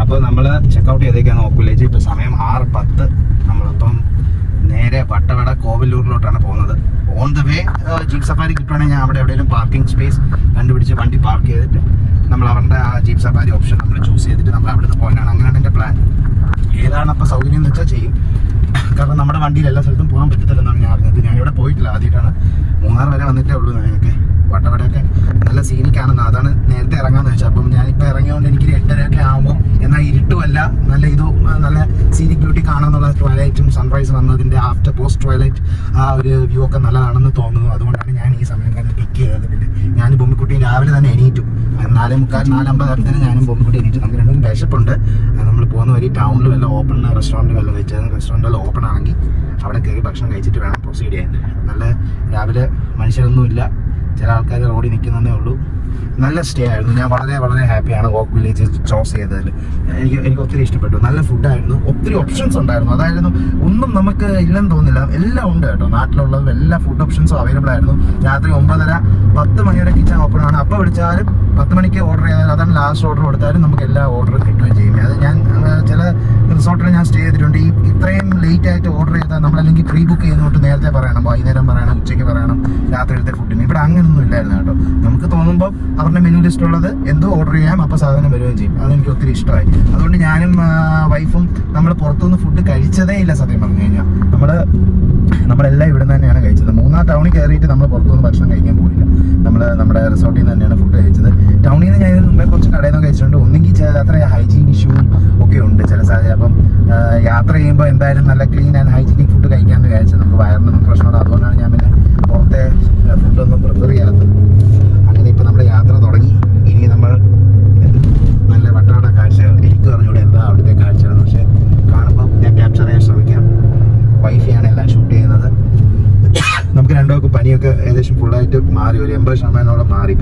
അപ്പോൾ നമ്മൾ ചെക്കൗട്ട് ചെയ്തേക്കാണ് ഓക്ക് വില്ലേജ്. ഇപ്പോൾ സമയം 6:10. നമ്മളിപ്പം നേരെ വട്ടവട കോവിലൂരിലോട്ടാണ് പോകുന്നത്. On the way jeep safari കിട്ടുവാണെങ്കിൽ ഞാൻ അവിടെ എവിടെയെങ്കിലും പാർക്കിംഗ് സ്പേസ് കണ്ടുപിടിച്ച് വണ്ടി പാർക്ക് ചെയ്തിട്ട് നമ്മൾ അവരുടെ ആ ജീപ്പ് സഫാരി ഓപ്ഷൻ നമ്മൾ ചൂസ് ചെയ്തിട്ട് നമ്മൾ അവിടെ നിന്ന് പോകാനാണ്. അങ്ങനെയാണ് എൻ്റെ പ്ലാൻ. ഏതാണ് അപ്പോൾ സൗകര്യം എന്ന് വെച്ചാൽ ചെയ്യും. കാരണം നമ്മുടെ വണ്ടിയിൽ എല്ലാ സ്ഥലത്തും പോകാൻ പറ്റത്തില്ലെന്നാണ് ഞാൻ അറിഞ്ഞത്. ഞാനിവിടെ പോയിട്ടില്ല, ആദ്യമായിട്ടാണ്. മൂന്നാർ വരെ വന്നിട്ടേ ഉള്ളൂ. ഞങ്ങൾക്ക് വട്ടവടയൊക്കെ നല്ല സീനിക്കാണെന്ന്, അതാണ് നേരത്തെ ഇറങ്ങാമെന്ന് വെച്ചാൽ. അപ്പം ഞാനിപ്പോൾ ഇറങ്ങിയതുകൊണ്ട് എനിക്ക് 8:30 ആകുമ്പോൾ എന്നാൽ ഇരുട്ടുമല്ല, നല്ല സീനിക് ബ്യൂട്ടി കാണാമെന്നുള്ള ട്വൈലൈറ്റും സൺറൈസ് വന്നതിൻ്റെ ആഫ്റ്റർ പോസ്റ്റ് ട്വൈലൈറ്റ് ആ ഒരു വ്യൂ ഒക്കെ നല്ലതാണെന്ന് തോന്നുന്നു. അതുകൊണ്ടാണ് ഞാൻ ഈ സമയം തന്നെ പിക്ക് ചെയ്തത്. പിന്നെ ഞാൻ ബൊമ്മിക്കുട്ടി രാവിലെ തന്നെ എണീറ്റു. 4:45 4:50 ആകുമ്പോൾ ഞാനും ബൊമ്മിക്കുട്ടി എണീറ്റു. നമുക്ക് രണ്ടും വിശപ്പുണ്ട്. നമ്മൾ പോകുന്ന വഴി ടൗണിൽ വല്ല ഓപ്പൺ റെസ്റ്റോറൻറ്റ് വല്ല വെച്ചാൽ റെസ്റ്റോറൻറ്റിൽ ഓപ്പൺ ആണെങ്കിൽ അവിടെ കയറി ഭക്ഷണം കഴിച്ചിട്ട് വേണം പ്രൊസീഡ് ചെയ്യാൻ. നല്ല രാവിലെ മനുഷ്യരൊന്നുമില്ല, ചില ആൾക്കാർ റോഡിൽ നിൽക്കുന്നതേ ഉള്ളൂ. നല്ല സ്റ്റേ ആയിരുന്നു. ഞാൻ വളരെ വളരെ ഹാപ്പിയാണ് ഓക്ക് വില്ലേജ് ചോസ് ചെയ്തതിൽ. എനിക്ക് ഒത്തിരി ഇഷ്ടപ്പെട്ടു. നല്ല ഫുഡായിരുന്നു, ഒത്തിരി ഓപ്ഷൻസ് ഉണ്ടായിരുന്നു. അതായിരുന്നു ഒന്നും നമുക്ക് ഇല്ലെന്ന് തോന്നില്ല, എല്ലാം ഉണ്ട് കേട്ടോ. നാട്ടിലുള്ളതും എല്ലാ ഫുഡ് ഓപ്ഷൻസും അവൈലബിൾ ആയിരുന്നു. രാത്രി 9:30 10 മണി വരെ കിച്ചൺ ഓപ്പൺ ആണ്. അപ്പോൾ വിളിച്ചാലും 10 മണിക്ക് ഓർഡർ ചെയ്താലും അതാണ് ലാസ്റ്റ് ഓർഡർ കൊടുത്താലും നമുക്ക് എല്ലാ ഓർഡറും കിട്ടുകയും ചെയ്യും. അത് ഞാൻ ചില റിസോർട്ടിൽ ഞാൻ സ്റ്റേ ചെയ്തിട്ടുണ്ട്. ഇത്രയും ലേറ്റ് ആയിട്ട് ഓർഡർ ചെയ്താൽ നമ്മളല്ലെങ്കിൽ പ്രീ ബുക്ക് ചെയ്യുന്നോട്ട് നേരത്തെ പറയണം, വൈകുന്നേരം പറയണം, ഉച്ചയ്ക്ക് പറയണം, രാത്രിയിലത്തെ ഫുഡിന്. ഇവിടെ അങ്ങനെയൊന്നും ഇല്ലായിരുന്നു കേട്ടോ. നമുക്ക് തോന്നുമ്പോൾ അവരുടെ മെനു ലിസ്റ്റ് ഉള്ളത് എന്തോ ഓർഡർ ചെയ്യാം, അപ്പോൾ സാധനം വരികയും ചെയ്യും. അതെനിക്ക് ഒത്തിരി ഇഷ്ടമായി. അതുകൊണ്ട് ഞാനും വൈഫും നമ്മൾ പുറത്തുനിന്ന് ഫുഡ് കഴിച്ചതേ ഇല്ല സത്യം പറഞ്ഞു കഴിഞ്ഞാൽ. നമ്മളെല്ലാം ഇവിടെ നിന്ന് തന്നെയാണ് കഴിച്ചത്. മൂന്നാർ ടൗണിൽ കയറിയിട്ട് നമ്മൾ പുറത്തുനിന്ന് ഭക്ഷണം കഴിക്കാൻ പോയില്ല. നമ്മുടെ റിസോർട്ടിൽ നിന്ന് തന്നെയാണ് ഫുഡ് കഴിച്ചത്. ടൗണിൽ നിന്ന് ഞാൻ ഇതിന് മുമ്പേ കുറച്ച് കടയിൽ നിന്ന് കഴിച്ചിട്ടുണ്ട്. ഒന്നെങ്കിൽ അത്ര ഹൈജീൻ ഇഷ്യൂവും ഒക്കെ ഉണ്ട് ചില സാഹചര്യം. അപ്പം യാത്ര ചെയ്യുമ്പോൾ എന്തായാലും നല്ല ക്ലീൻ ആൻഡ് ഹൈജീനിക് ഫുഡ് കഴിക്കാമെന്ന് വിചാരിച്ചത്. നമുക്ക് വയറിനൊന്നും പ്രശ്നമുണ്ട്. അതുകൊണ്ടാണ് ഞാൻ പിന്നെ പുറത്തെ ഫുഡൊന്നും പ്രിഫർ ചെയ്യാത്തത്. അങ്ങനെ ഇപ്പോൾ നമ്മുടെ യാത്ര തുടങ്ങി. ഇനി നമ്മൾ നല്ല വട്ടവട കാഴ്ചകൾ, എനിക്ക് പറഞ്ഞൂടെ എന്താ അവിടുത്തെ കാഴ്ചകൾ, പക്ഷേ കാണുമ്പോൾ ഞാൻ ക്യാപ്ചർ ചെയ്യാൻ ശ്രമിക്കാം. വൈഫിയാണ് എല്ലാം ഷൂട്ട് ചെയ്യുന്നത്. നമുക്ക് രണ്ടുപേർക്കും പനിയൊക്കെ ഏകദേശം ഫുള്ളായിട്ട് മാറി, ഒരു 80% മാറി.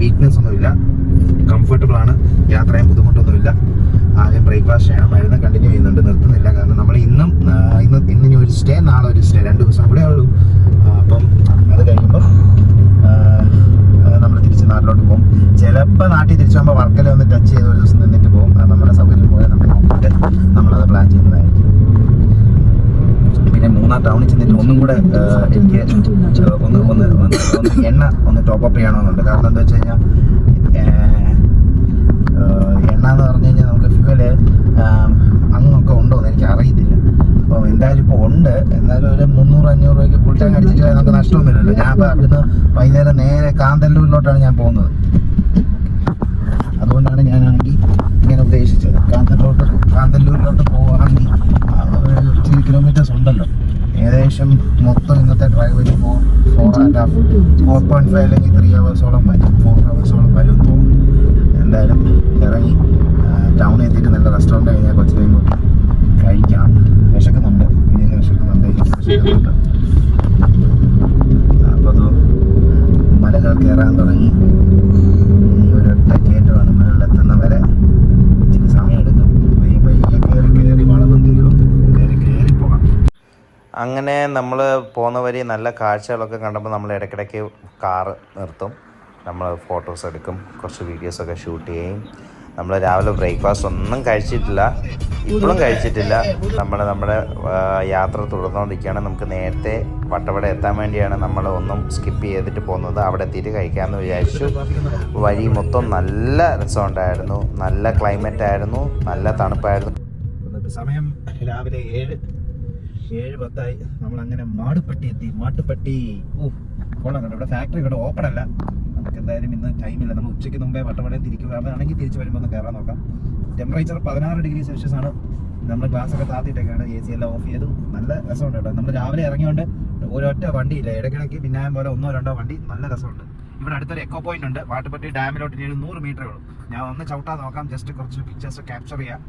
വീക്ക്നെസ് ഒന്നുമില്ല, കംഫർട്ടബിൾ ആണ്, യാത്ര ചെയ്യാൻ ബുദ്ധിമുട്ടൊന്നുമില്ല. ആദ്യം ബ്രേക്ക്ഫാസ്റ്റ് ചെയ്യണം, മരുന്ന് കണ്ടിന്യൂ ചെയ്യുന്നുണ്ട്, നിർത്തുന്നില്ല. കാരണം നമ്മൾ ഇന്നിനി ഒരു സ്റ്റേ, നാളെ ഒരു സ്റ്റേ, 2 ദിവസം കൂടെ ഉള്ളൂ. അപ്പം അത് കഴിയുമ്പോൾ നമ്മൾ തിരിച്ച് നാട്ടിലോട്ട് പോകും. ചിലപ്പോൾ നാട്ടിൽ തിരിച്ചു പോകുമ്പോൾ വർക്കല ഒന്ന് ടച്ച് ചെയ്ത് ഒരു ദിവസം നിന്നിട്ട് പോകും. നമ്മുടെ സൗകര്യം പോലെ നമ്മൾ നോക്കിയിട്ട് നമ്മളത് പ്ലാൻ ചെയ്യുന്നതായിരിക്കും. പിന്നെ മൂന്നാർ ടൗണിൽ ചെന്നിട്ട് ഒന്നും കൂടെ എനിക്ക് എണ്ണ ഒന്ന് ടോപ്പപ്പ് ചെയ്യണമെന്നുണ്ട്. കാരണം എന്താ വെച്ച് കഴിഞ്ഞാൽ എണ്ണ എന്ന് പറഞ്ഞു കഴിഞ്ഞാൽ നമുക്ക് ഫ്യൂവല് അങ്ങൊക്കെ ഉണ്ടോ എന്ന് എനിക്ക് അറിയത്തില്ല. അപ്പോൾ എന്തായാലും ഇപ്പോൾ ഉണ്ട്. എന്നാലും ഒരു 300-500 രൂപയ്ക്ക് ഫുൾ ടാങ്ക് അടിച്ചിട്ട് നമുക്ക് നഷ്ടമൊന്നുമില്ലല്ലോ. ഞാൻ അപ്പോൾ അവിടുന്ന് വൈകുന്നേരം നേരെ കാന്തല്ലൂരിലോട്ടാണ് ഞാൻ പോകുന്നത്. അതുകൊണ്ടാണ് ഞാനാണെങ്കിൽ ഇങ്ങനെ ഉദ്ദേശിച്ചത്. കാന്തല്ലൂരിലോട്ട് പോവുകയാണെങ്കിൽ ഇച്ചിരി കിലോമീറ്റേഴ്സ് ഉണ്ടല്ലോ. ഏകദേശം മൊത്തം ഇന്നത്തെ ഡ്രൈവ് ഒരു 4.5 അല്ലെങ്കിൽ 3 hours-ഓളം വരും. 4 hours-ഓളം വരും തോന്നുന്നു. എന്തായാലും ഇറങ്ങി ടൗണിൽ എത്തിയിട്ട് നല്ല റെസ്റ്റോറൻറ്റ് കഴിഞ്ഞാൽ കുറച്ച് ടൈം കൂട്ടി കഴിക്കാം. വിശക്കുന്നുണ്ട്, പിന്നെ വിശക്കുന്നുണ്ട്. അപ്പോൾ അത് മലകൾ കയറാൻ തുടങ്ങി. ഈ ഒരൊറ്റ കയറ്റമാണ് മുകളിലെത്തുന്ന വരെ. ഇച്ചിരി സമയമെടുക്കും. പയ്യെ കയറി വളവും തിരിവും കയറി പോകാം. അങ്ങനെ നമ്മൾ പോകുന്ന വഴി നല്ല കാഴ്ചകളൊക്കെ കണ്ടപ്പോൾ നമ്മൾ ഇടയ്ക്കിടയ്ക്ക് കാറ് നിർത്തും. നമ്മൾ ഫോട്ടോസ് എടുക്കും, കുറച്ച് വീഡിയോസൊക്കെ ഷൂട്ട് ചെയ്യും. നമ്മൾ രാവിലെ ബ്രേക്ക്ഫാസ്റ്റ് ഒന്നും കഴിച്ചിട്ടില്ല, ഇപ്പോഴും കഴിച്ചിട്ടില്ല. നമ്മുടെ യാത്ര തുടർന്നുകൊണ്ടിരിക്കുകയാണ്. നമുക്ക് നേരത്തെ വട്ടവട എത്താൻ വേണ്ടിയാണ് നമ്മൾ ഒന്നും സ്കിപ്പ് ചെയ്തിട്ട് പോകുന്നത്. അവിടെ എത്തിയിട്ട് കഴിക്കാമെന്ന് വിചാരിച്ചു. വഴി മൊത്തം നല്ല രസമുണ്ടായിരുന്നു, നല്ല ക്ലൈമറ്റ് ആയിരുന്നു, നല്ല തണുപ്പായിരുന്നു. സമയം രാവിലെ 7:10. നമ്മളങ്ങനെ മാട്ടുപ്പെട്ടി എത്തി. കൊള്ളാം കേട്ടോ. ഇവിടെ ഫാക്ടറി ഇവിടെ ഓപ്പൺ അല്ല. നമുക്ക് എന്തായാലും ഇന്ന് ടൈമില്ല. നമ്മൾ ഉച്ചയ്ക്ക് മുമ്പേ വട്ടവടയിൽ തിരിക്കുക. ആണെങ്കിൽ തിരിച്ച് വരുമ്പോൾ ഒന്ന് കയറാൻ നോക്കാം. ടെമ്പറേച്ചർ 16 ഡിഗ്രി സെൽഷ്യസ് ആണ്. നമ്മൾ ഗ്ലാസ്സൊക്കെ താത്തിയിട്ടൊക്കെയാണ്, AC എല്ലാം ഓഫ് ചെയ്തു. നല്ല രസമുണ്ട് കേട്ടോ. നമ്മൾ രാവിലെ ഇറങ്ങിയോണ്ട് ഒരൊറ്റ വണ്ടിയില്ല, ഇടയ്ക്കിടയ്ക്ക് പിന്നായം പോലെ 1-2 വണ്ടി. നല്ല രസമുണ്ട്. ഇവിടെ അടുത്തൊരു എക്കോ പോയിന്റ് ഉണ്ട്. മാട്ടുപ്പെട്ടി ഡാമിലോട്ട് 100 മീറ്ററേ ഉള്ളൂ. ഞാൻ ഒന്ന് ചവിട്ടാൻ നോക്കാം, ജസ്റ്റ് കുറച്ച് പിക്ചേഴ്സ് ക്യാപ്ചർ ചെയ്യാം.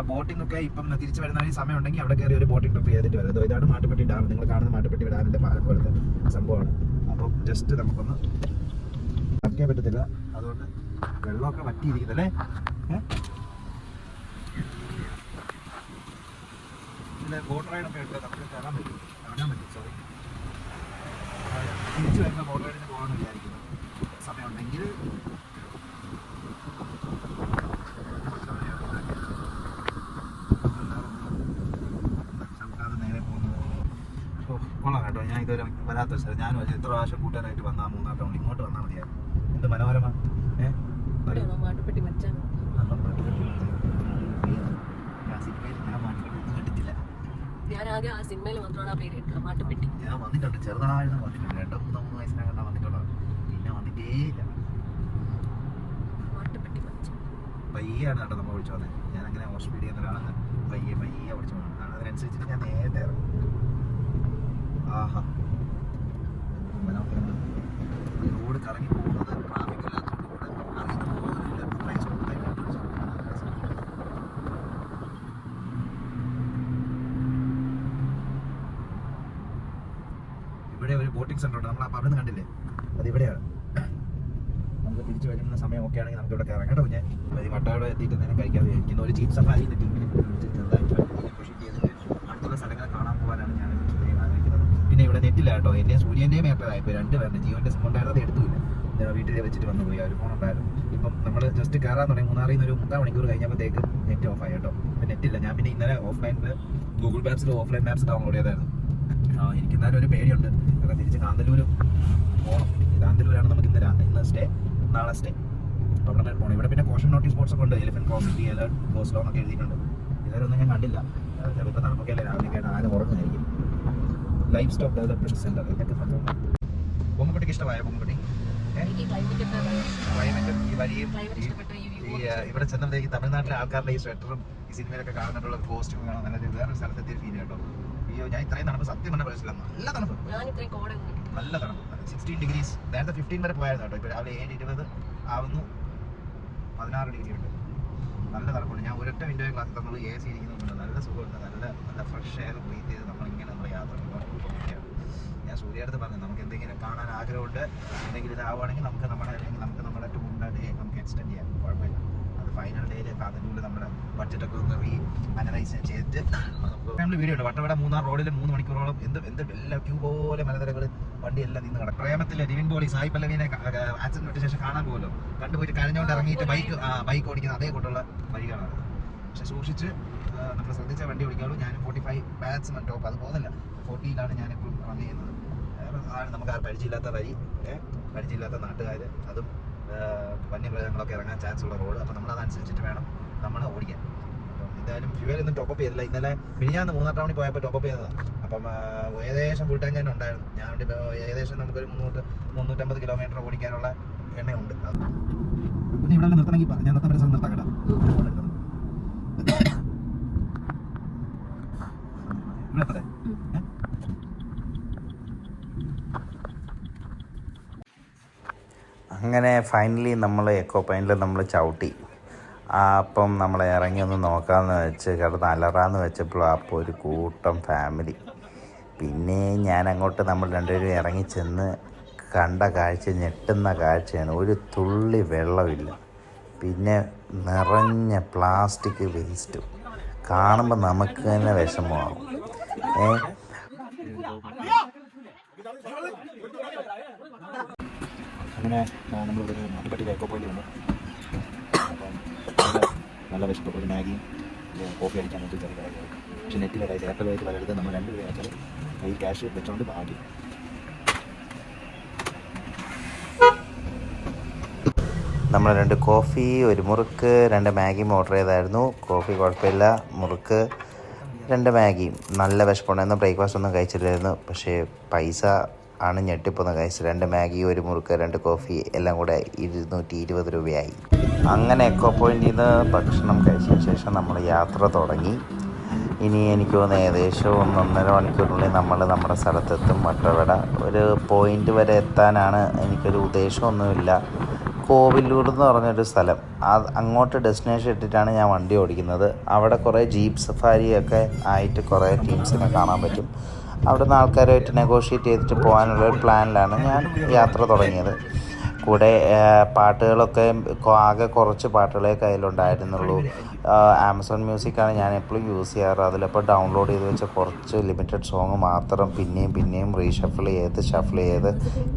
ബോട്ടിംഗ് ഒക്കെ ഇപ്പം തിരിച്ച് വരുന്ന ഒരു സമയം ഉണ്ടെങ്കിൽ അവിടെ കയറി ഒരു ബോട്ടിംഗ് ട്രിപ്പ് ചെയ്തിട്ട് വരുന്നത്. ഇതാണ് മാട്ടുപ്പെട്ടി ഡാം. നിങ്ങൾ കാണുന്ന മാട്ടുപ്പെട്ടി ഡാമിൻ്റെ പാലം പോലത്തെ സംഭവമാണ്. അപ്പം ജസ്റ്റ് നമുക്കൊന്ന് വയ്ക്കാൻ പറ്റത്തില്ല, അതുകൊണ്ട് വെള്ളമൊക്കെ വറ്റിയിരിക്കുന്നല്ലേ. പിന്നെ ബോട്ട് റൈഡൊക്കെ ഉണ്ട്, നമുക്ക് കയറാൻ പറ്റും. സോറി, തിരിച്ച് വരുന്ന ബോട്ട് റൈഡിന് പോകാമെന്ന് വിചാരിക്കുന്നു. സമയം ഉണ്ടെങ്കിൽ ഇതുവരെ വരാത്ത സ്ഥലം. ഞാനും എത്ര പ്രാവശ്യം കൂട്ടുകാരായിട്ട് വന്നാൽ മൂന്നാർ ടൗണിൽ ഇങ്ങോട്ട് വന്നാൽ മതിയായിരുന്നു. എന്ത് മനോരമ മാട്ടുപ്പെട്ടി മച്ചാൻ കണ്ടിട്ടില്ല. ഞാൻ ആദ്യം ആ സിനിമയിൽ മാത്രമാണ് ആ പേര് കേട്ടത്, മാട്ടുപ്പെട്ടി. ഞാൻ വന്നിട്ടുണ്ട്, ചെറുതായിരുന്നു വന്നിട്ടുണ്ട്. 2-3 വയസ്സിനകണ്ടാ വന്നിട്ടുള്ളത്. പിന്നെ വന്നിട്ടേ ഇല്ല. മാട്ടുപ്പെട്ടി മച്ചാൻ പയ്യാണ് കേട്ടോ നമ്മൾ ഓടിച്ചു വന്നത്. ഞാൻ അങ്ങനെ ഓവർ സ്പീഡ് ചെയ്യുന്ന ഒരാളാണ്. പയ്യെ ഓടിച്ചു പോകുന്നത്. അതിനനുസരിച്ചിട്ട് ഞാൻ നേരത്തെ ഇറങ്ങും. ആഹാ, റോഡ് കറങ്ങി പോകുന്നത് ട്രാഫിക് ഇല്ലാത്തതുകൊണ്ട് ഇവിടെ ഒരു ബോട്ടിംഗ് സെന്റർ ഉണ്ട്. നമ്മൾ ആ അവിടെ കണ്ടില്ലേ, അത് ഇവിടെയാണ്. നമുക്ക് തിരിച്ചു വരുന്ന സമയം ഒക്കെ ആണെങ്കിൽ നമുക്ക് ഇവിടെ കയറാം കേട്ടോ. ഞാൻ വട്ടവിടെ എത്തിയിട്ട് നേരം കഴിക്കാൻ വിചാരിക്കുന്നു. ഒരു ജീപ്പ് സഫാരി അടുത്തുള്ള സ്ഥലങ്ങൾ കാണാൻ പോകാനാണ് ഞാൻ ആഗ്രഹിക്കുന്നത്. പിന്നെ ഇവിടെ നെറ്റില്ല കേട്ടോ. എൻ്റെ സൂര്യൻ്റെയും ഏട്ടതായി ഇപ്പോൾ 2 പേരുടെ ജിയോൻ്റെ സിം ഉണ്ടായിരുന്നത് എടുത്തില്ല. വീട്ടിൽ വെച്ചിട്ട് വന്നു പോയി. ഒരു ഫോൺ ഉണ്ടായിരുന്നു. ഇപ്പം നമ്മൾ ജസ്റ്റ് കയറാൻ തുടങ്ങി മൂന്നാറിൽ നിന്ന് ഒരു 3 മണിക്കൂർ കഴിഞ്ഞപ്പോഴത്തേക്ക് നെറ്റ് ഓഫ് ആയി കേട്ടോ. അപ്പം നെറ്റില്ല. ഞാൻ പിന്നെ ഇന്നലെ ഓഫ്ലൈനിൽ ഗൂഗിൾ മാപ്സിൽ ഓഫ്ലൈൻ മാപ്സ് ഡൗൺലോഡ് ചെയ്തായിരുന്നു. എനിക്ക് എന്നാലും ഒരു പേടിയുണ്ട്. കാരണം തിരിച്ച് കാന്തല്ലൂർ പോകണം. കാന്തല്ലൂരാണ് നമുക്ക് ഇന്ന് സ്റ്റേ, നാളെ സ്റ്റേ. അപ്പോൾ അവിടെ പോകണം. ഇവിടെ പിന്നെ കോഷൻ നോട്ടീസ് ബോർഡ്സ് ഒക്കെ ഉണ്ട്. Elephant crossing, alert, go slow എന്നൊക്കെ എഴുതിയിട്ടുണ്ട്. ഇതുവരെയൊന്നും ഞാൻ കണ്ടില്ല. ചിലപ്പോൾ തണുപ്പൊക്കെ അല്ലേ, രാവിലെ കേട്ട് ആരും ഉറങ്ങുമായിരിക്കും. ലൈഫ് സ്റ്റോക്ക് ഡെവലപ്മെന്റ് സെന്റർ ഇതൊക്കെ സംഭവം. പൊങ്ങക്കുട്ടിക്ക് ഇഷ്ടമായ പൊങ്ങക്കുട്ടി ക്ലൈമറ്റും ഈ വരിയും ഇവിടെ ചെന്നപ്പോഴത്തേക്ക് തമിഴ്നാട്ടിലെ ആൾക്കാരുടെ ഈ സ്വെറ്ററും ഈ സിനിമയിലൊക്കെ കാണുന്നിട്ടുള്ള കോസ്റ്റ്യൂം കാണാൻ നല്ല വേറൊരു സ്ഥലത്തെത്തിയ ഫീൽ കേട്ടോ. അയ്യോ, ഞാൻ ഇത്രയും തണുപ്പ് സത്യം പറഞ്ഞ പ്രശ്നമില്ല. നല്ല തണുപ്പ്, നല്ല തണുപ്പ്. 16 ഡിഗ്രീസ്. നേരത്തെ 15 വരെ പോയായിരുന്നു കേട്ടോ. ഇപ്പോൾ രാവിലെ 7:20 ആവുന്നു. 16 ഡിഗ്രി ഉണ്ട്. നല്ല തണുപ്പുണ്ട്. ഞാൻ ഒരൊറ്റ വിൻഡോ ക്ലാസ്സിൽ നമ്മൾ AC ഇരിക്കുന്നുണ്ട്. നല്ല സുഖമുണ്ട്. നല്ല ഫ്രഷ് എയർ ബ്രീത്ത് ചെയ്ത് നമ്മളിങ്ങനെ നമ്മുടെ യാത്ര കൊണ്ടുപോകുകയാണ്. ഞാൻ സൂര്യടുത്ത് പറഞ്ഞു, നമുക്ക് എന്തെങ്കിലും കാണാൻ ആഗ്രഹമുണ്ട്, എന്തെങ്കിലും ഇതാവുകയാണെങ്കിൽ നമുക്ക് നമ്മുടെ ടൂറിൻ്റെ ഡേ നമുക്ക് എക്സ്റ്റെൻഡ് ചെയ്യാം, കുഴപ്പമില്ല. അത് ഫൈനൽ ഡേയിൽ കാന്തല്ലൂരിൽ നമ്മുടെ ബഡ്ജറ്റൊക്കെ ഒന്ന് അനലൈസ് ചെയ്തിട്ട് ഫാമിലി വീഡിയോ ഉണ്ട്. വട്ടവട മൂന്നാർ റോഡിൽ 3 മണിക്കൂറോളം എന്ത് എല്ലാ ക്യൂ പോലെ മലനിരകൾ വണ്ടിയെല്ലാം നിന്ന് കിടക്കും. പ്രേമത്തിലെ നിവിൻ പോളി സായി പല്ലവിനെ ആക്സിഡന്റ് പറ്റിയ ശേഷം കാണാൻ പോകുമല്ലോ, കണ്ടുപോയിട്ട് കരഞ്ഞുകൊണ്ട് ഇറങ്ങിയിട്ട് ബൈക്ക് ഓടിക്കുന്ന അതേ കൂട്ടുള്ള വഴികളാണ്. പക്ഷെ സൂക്ഷിച്ച് നമ്മൾ ശ്രദ്ധിച്ച വണ്ടി ഓടിക്കാവുള്ളൂ. ഞാൻ 45 മാക്സിമം ടോപ്പ്, അത് പോകുന്നില്ല 40-ലാണ് ഞാനിപ്പോൾ റൺ ചെയ്യുന്നത്. നമുക്ക് ആ പരിചയമില്ലാത്ത വരി, പരിചയമില്ലാത്ത നാട്ടുകാർ, അതും വന്യമൃഗങ്ങളൊക്കെ ഇറങ്ങാൻ ചാൻസ് ഉള്ള റോഡ്. അപ്പോൾ നമ്മൾ അതനുസരിച്ചിട്ട് വേണം നമ്മൾ ഓടിക്കാൻ. അപ്പം എന്തായാലും ഫ്യൂവലൊന്നും ടോപ്പപ്പ് ചെയ്തില്ല. ഇന്നലെ മിനിഞ്ഞാന്ന് മൂന്നാർ ടൗണിൽ പോയപ്പോൾ ടോപ്പപ്പ് ചെയ്തതാണ്. അപ്പം ഏകദേശം ഫുൾ ടാങ്ക് തന്നെ ഉണ്ടായിരുന്നു. ഞാൻ ഏകദേശം നമുക്കൊരു 350 കിലോമീറ്റർ ഓടിക്കാനുള്ള എണ്ണയുണ്ട്. പിന്നെ ഇവിടെ നിർത്തണമെങ്കിൽ ഞാൻ നിർത്താൻ പറ്റുന്ന നിർത്താം കേട്ടോ. ഇവിടെ അങ്ങനെ ഫൈനലി നമ്മൾ എക്കോ പോയിന്റിൽ നമ്മൾ ചവിട്ടി. അപ്പം നമ്മൾ ഇറങ്ങി ഒന്ന് നോക്കാമെന്ന് വെച്ച് കിടന്ന് അലറാന്ന് വെച്ചപ്പോൾ അപ്പോൾ ഒരു കൂട്ടം ഫാമിലി. പിന്നെ ഞാൻ അങ്ങോട്ട് നമ്മൾ രണ്ടുപേരും ഇറങ്ങി ചെന്ന് കണ്ട കാഴ്ച ഞെട്ടുന്ന കാഴ്ചയാണ്. ഒരു തുള്ളി വെള്ളമില്ല, പിന്നെ നിറഞ്ഞ പ്ലാസ്റ്റിക് വേസ്റ്റും. കാണുമ്പോൾ നമുക്ക് തന്നെ വിഷമമാകും. അങ്ങനെ നമ്മളിവിടെ ഒരു മാട്ടുപ്പെട്ടിയിൽ എക്കോ പോയിന്റ് വന്നു. അപ്പം നല്ല വിശപ്പ്, ഒരു മാഗിയും കോഫി അടിക്കാൻ വേണ്ടി ചെറിയ കടയിൽ. പക്ഷേ നെറ്റിലായിട്ട് എയർടെലായിട്ട് വരരുത്. നമ്മൾ 2 രൂപ വെച്ചാൽ കയ്യിൽ ക്യാഷ് വെച്ചുകൊണ്ട് ഭാഗ്യം. നമ്മൾ 2 കോഫി, 1 മുറുക്ക്, 2 മാഗിയും ഓർഡർ ചെയ്തായിരുന്നു. കോഫി കുഴപ്പമില്ല, മുറുക്ക് 2 മാഗിയും. നല്ല വിശപ്പുണ്ടായിരുന്നു. ബ്രേക്ക്ഫാസ്റ്റ് ഒന്നും കഴിച്ചില്ലായിരുന്നു. പക്ഷേ പൈസ ആണ് ഞെട്ടിപ്പോന്ന് കഴിച്ചത്. 2 മാഗി, 1 മുറുക്ക്, 2 കോഫി എല്ലാം കൂടെ 220 രൂപയായി. അങ്ങനെ എക്കോ പോയിന്റിൽ നിന്ന് ഭക്ഷണം കഴിച്ചതിന് ശേഷം നമ്മൾ യാത്ര തുടങ്ങി. ഇനി എനിക്ക് തോന്നുന്നു ഏകദേശം 1-1.5 മണിക്കൂറിനുള്ളിൽ നമ്മൾ നമ്മുടെ സ്ഥലത്തെത്തും. വട്ടവട ഒരു പോയിന്റ് വരെ എത്താനാണ് എനിക്കൊരു ഉദ്ദേശമൊന്നുമില്ല. കോവിലൂർ എന്ന് പറഞ്ഞൊരു സ്ഥലം, അങ്ങോട്ട് ഡെസ്റ്റിനേഷൻ ഇട്ടിട്ടാണ് ഞാൻ വണ്ടി ഓടിക്കുന്നത്. അവിടെ കുറേ ജീപ്പ് സഫാരിയൊക്കെ ആയിട്ട് കുറേ ടീംസിനെ കാണാൻ പറ്റും. അവിടുന്ന് ആൾക്കാരുമായിട്ട് നെഗോഷിയേറ്റ് ചെയ്തിട്ട് പോകാനുള്ള ഒരു പ്ലാനിലാണ് ഞാൻ യാത്ര തുടങ്ങിയത്. കൂടെ പാട്ടുകളൊക്കെ ആകെ കുറച്ച് പാട്ടുകളെ കയ്യിലുണ്ടായിരുന്നുള്ളൂ. ആമസോൺ മ്യൂസിക്കാണ് ഞാൻ എപ്പോഴും യൂസ് ചെയ്യാറ്. അതിലപ്പോൾ ഡൗൺലോഡ് ചെയ്ത് വെച്ച കുറച്ച് ലിമിറ്റഡ് സോങ് മാത്രം പിന്നെയും റീഷഫിൾ ചെയ്ത്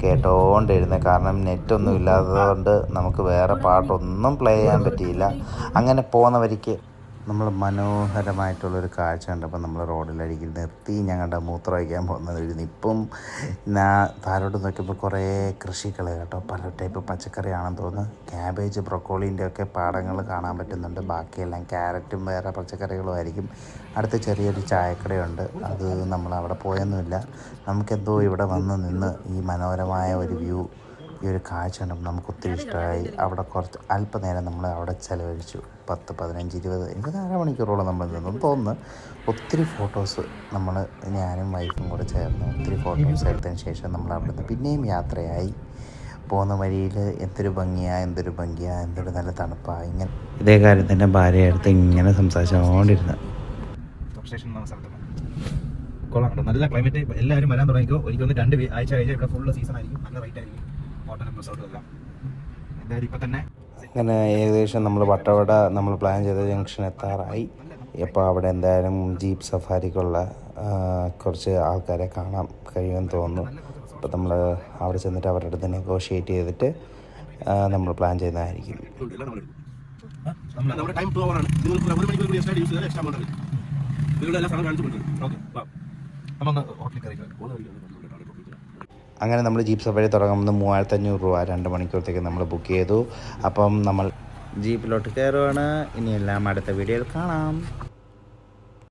കേട്ടോണ്ടിരുന്നത്. കാരണം നെറ്റൊന്നും ഇല്ലാത്തതുകൊണ്ട് നമുക്ക് വേറെ പാട്ടൊന്നും പ്ലേ ചെയ്യാൻ പറ്റിയില്ല. അങ്ങനെ പോകുന്ന വഴിക്ക് നമ്മൾ മനോഹരമായിട്ടുള്ളൊരു കാഴ്ച കണ്ടപ്പോൾ നമ്മൾ റോഡിലരികിൽ നിർത്തി ഞങ്ങളുടെ മൂത്രം ഒഴിക്കാൻ പോകുന്നതായിരുന്നു. ഇപ്പം താരോട്ട് നോക്കിയപ്പോൾ കുറേ കൃഷികൾ കേട്ടോ, പല ടൈപ്പ് പച്ചക്കറിയാണെന്ന് തോന്നുന്നു. ക്യാബേജ്, ബ്രൊക്കോളീൻ്റെ ഒക്കെ പാടങ്ങൾ കാണാൻ പറ്റുന്നുണ്ട്. ബാക്കിയെല്ലാം ക്യാരറ്റും വേറെ പച്ചക്കറികളും ആയിരിക്കും. അടുത്ത് ചെറിയൊരു ചായക്കടയുണ്ട്, അത് നമ്മൾ അവിടെ പോയൊന്നുമില്ല. നമുക്കെന്തോ ഇവിടെ വന്ന് നിന്ന് ഈ മനോഹരമായ ഒരു വ്യൂ, ഈ ഒരു കാഴ്ച കണ്ടപ്പോൾ നമുക്ക് ഒത്തിരി ഇഷ്ടമായി. അവിടെ കുറച്ച് അല്പനേരം നമ്മൾ അവിടെ ചിലവഴിച്ചു. 10, 15, 20 എനിക്ക് 4 മണിക്കൂറോളം നമ്മൾ നിന്നും തോന്നുന്നു. ഒത്തിരി ഫോട്ടോസ് നമ്മൾ ഞാനും വൈഫും കൂടെ ചേർന്ന് ഒത്തിരി ഫോട്ടോസ് എടുത്തതിന് ശേഷം നമ്മൾ അവിടെ നിന്ന് പിന്നെയും യാത്രയായി. പോകുന്ന വഴിയിൽ എന്തൊരു ഭംഗിയാണ്, എന്തൊരു നല്ല തണുപ്പാണ്. ഇങ്ങനെ ഇതേ കാര്യം തന്നെ ഭാര്യ അടുത്ത് ഇങ്ങനെ സംസാരിച്ചുകൊണ്ടിരുന്നു. കൊള്ളാം കേട്ടോ, നല്ല ക്ലൈമറ്റ്. എല്ലാവരും വരാൻ തുടങ്ങിക്കോ. എനിക്കൊന്ന് 2 ആഴ്ച കഴിഞ്ഞാൽ ഇവിടെ ഫുള്ള് സീസൺ ആയിരിക്കും, നല്ല റേറ്റ് ആയിരിക്കും ഹോട്ടലും റിസോർട്ടും എല്ലാം. എന്തായാലും ഇപ്പം തന്നെ അങ്ങനെ ഏകദേശം നമ്മൾ വട്ടവട നമ്മൾ പ്ലാൻ ചെയ്ത ജംഗ്ഷൻ എത്താറായി. അപ്പോൾ അവിടെ എന്തായാലും ജീപ്പ് സഫാരിക്കുള്ള കുറച്ച് ആൾക്കാരെ കാണാൻ കഴിയുമെന്ന് തോന്നുന്നു. അപ്പോൾ നമ്മൾ അവിടെ ചെന്നിട്ട് അവരുടെ അടുത്ത് നെഗോഷിയേറ്റ് ചെയ്തിട്ട് നമ്മൾ പ്ലാൻ ചെയ്യുന്നതായിരിക്കും. അങ്ങനെ നമ്മൾ ജീപ്പ് സഫാരി തുടങ്ങുന്നത് 3500 രൂപ 2 മണിക്കൂറത്തേക്ക് നമ്മൾ ബുക്ക് ചെയ്തു. അപ്പം നമ്മൾ ജീപ്പിലോട്ട് കയറുകയാണ്. ഇനിയെല്ലാം അടുത്ത വീഡിയോയിൽ കാണാം.